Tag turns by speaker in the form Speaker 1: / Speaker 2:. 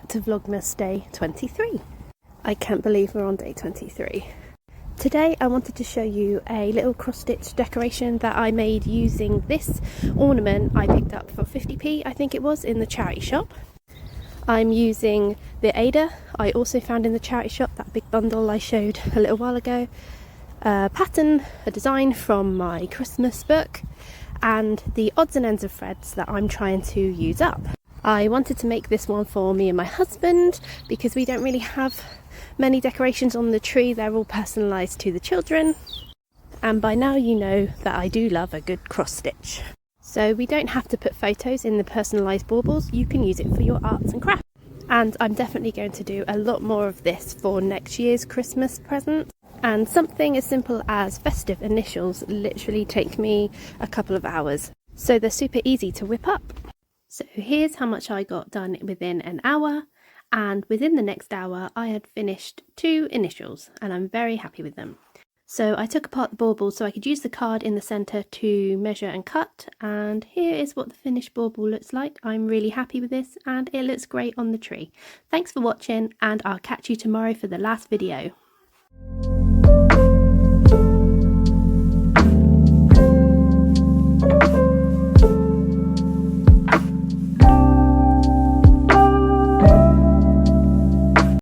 Speaker 1: back to Vlogmas day 23. I can't believe we're on day 23. Today I wanted to show you a little cross-stitch decoration that I made using this ornament I picked up for 50p, I think it was, in the charity shop. I'm using the Ada I also found in the charity shop, that big bundle I showed a little while ago, a pattern, a design from my Christmas book, and the odds and ends of threads that I'm trying to use up. I wanted to make this one for me and my husband because we don't really have many decorations on the tree. They're all personalised to the children, and by now you know that I do love a good cross stitch. So we don't have to put photos in the personalised baubles, you can use it for your arts and crafts. And I'm definitely going to do a lot more of this for next year's Christmas present. And something as simple as festive initials literally take me a couple of hours, so they're super easy to whip up. So here's how much I got done within an hour, and within the next hour I had finished 2 initials and I'm very happy with them. So I took apart the bauble so I could use the card in the centre to measure and cut, and here is what the finished bauble looks like. I'm really happy with this and it looks great on the tree. Thanks for watching, and I'll catch you tomorrow for the last video.